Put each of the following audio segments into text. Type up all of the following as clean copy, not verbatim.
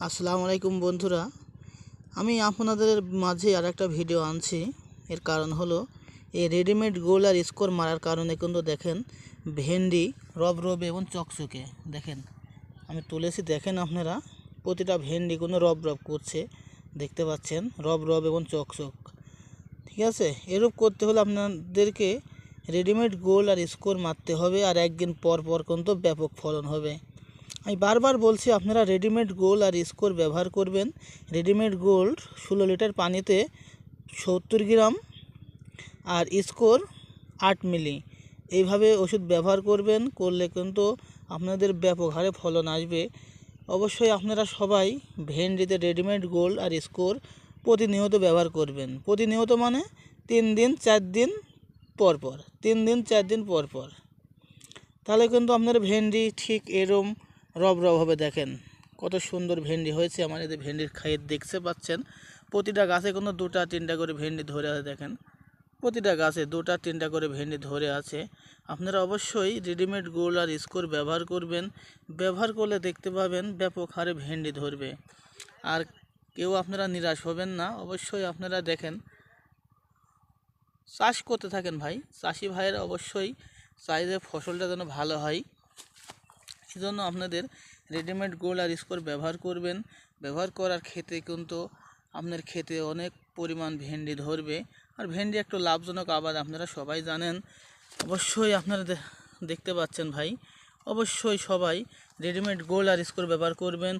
আসসালামু আলাইকুম বন্ধুরা, আমি আপনাদের মাঝে আর একটা ভিডিও আনছি। এর কারণ হলো এই রেডিমেড গোল আর স্কোর মারার কারণে কিন্তু দেখেন ভেন্ডি রবরবে এবং চকচকে দেখেন আমি তুলেছি। দেখেন আপনারা প্রতিটা ভেন্ডি কোনো রব করছে, দেখতে পাচ্ছেন রব এবং চকচক। ঠিক আছে, এরূপ করতে হলে আপনাদেরকে রেডিমেড গোল আর স্কোর মারতে হবে, আর একদিন পর পর কিন্তু ব্যাপক ফলন হবে। আমি বারবার বলছি আপনারা রেডিমেড গোল আর স্কোর ব্যবহার করবেন। রেডিমেড গোল্ড 16 লিটার পানিতে 70 গ্রাম আর স্কোর 8 মিলি এইভাবে ওষুধ ব্যবহার করবেন। করলে কিন্তু আপনাদের ব্যাপক হারে ফলন আসবে। অবশ্যই আপনারা সবাই ভেন্ডিতে রেডিমেড গোল্ড আর স্কোর প্রতিনিয়ত ব্যবহার করবেন। প্রতিনিয়ত মানে 3 দিন 4 দিন পর পর, 3 দিন 4 দিন পর পর, তাহলে কিন্তু আপনার ভেন্ডি ঠিক এরম রব হবে। দেখেন কত সুন্দর ভেন্ডি হয়েছে আমার। এদের ভেন্ডির খাইয়ে দেখতে পাচ্ছেন প্রতিটা গাছে কিন্তু 2-3টা করে ভেন্ডি ধরে আছে। দেখেন প্রতিটা গাছে 2-3টা করে ভেন্ডি ধরে আছে। আপনারা অবশ্যই রেডিমেড গোল আর স্কোর ব্যবহার করবেন। ব্যবহার করলে দেখতে পাবেন ব্যাপক হারে ভেন্ডি ধরবে। আর কেউ আপনারা নিরাশ হবেন না। অবশ্যই আপনারা দেখেন চাষ করতে থাকেন ভাই। চাষি ভাইয়েরা অবশ্যই চাই যে ফসলটা যেন ভালো হয়। এই জন্য আপনাদের রেডিমেড গোল্ড আর স্কোর ব্যবহার করবেন। ব্যবহার করার ক্ষেত্রে কিন্তু আপনার ক্ষেতে অনেক পরিমাণ ভেন্ডি ধরবে। আর ভেন্ডি একটু লাভজনক আবাদ, আপনারা সবাই জানেন। অবশ্যই আপনারা দেখতে পাচ্ছেন ভাই, অবশ্যই সবাই রেডিমেড গোল্ড আর স্কোর ব্যবহার করবেন।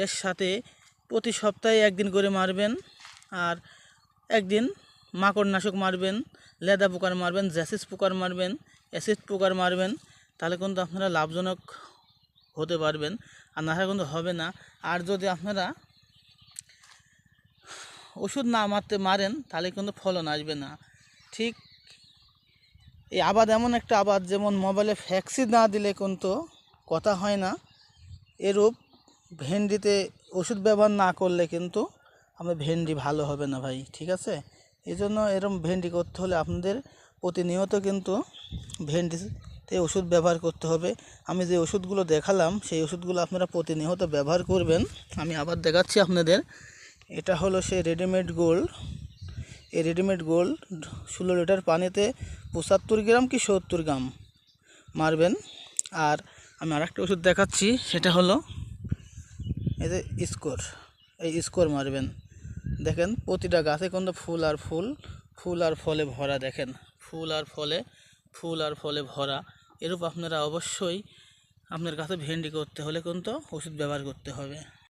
এর সাথে প্রতি সপ্তাহে একদিন করে মারবেন, আর একদিন মাকড়নাশক মারবেন, লেদা পোকার মারবেন, জ্যাসিস পোকার মারবেন, অ্যাসিড পোকার মারবেন। তাহলে কিন্তু আপনারা লাভজনক হতে পারবেন, আর না হলে কিন্তু হবে না। আর যদি আপনারা ওষুধ না মারেন তাহলে কিন্তু ফলন আসবে না। ঠিক এই আবাদ এমন একটা আবাদ, যেমন মোবাইলে ভ্যাকসিন না দিলে কিন্তু কথা হয় না, এরূপ ভেন্ডিতে ওষুধ ব্যবহার না করলে কিন্তু আমাদের ভেন্ডি ভালো হবে না ভাই। ঠিক আছে, এই জন্য এরকম ভেন্ডি করতে হলে আপনাদের প্রতিনিয়ত কিন্তু ভেন্ডিতে ওষুধ ব্যবহার করতে হবে। আমি যে ওষুধগুলো দেখালাম সেই ওষুধগুলো আপনারা প্রতিনিয়ত ব্যবহার করবেন। আমি আবার দেখাচ্ছি আপনাদের। এটা হলো সেই রেডিমেড গোল্ড। এই রেডিমেড গোল্ড 16 লিটার পানিতে 75 গ্রাম কি 70 গ্রাম মারবেন। আর আমি আরেকটা ওষুধ দেখাচ্ছি, সেটা হলো এই যে স্কোর। এই স্কোর মারবেন। দেখেন প্রতিটা গাছে কিন্তু ফুল আর ফলে ভরা। দেখেন ফুল আর ফলে ভরা। এরূপ আপনারা অবশ্যই আপনার গাছে ভেন্ডি করতে হলে কিন্তু ওষুধ ব্যবহার করতে হবে।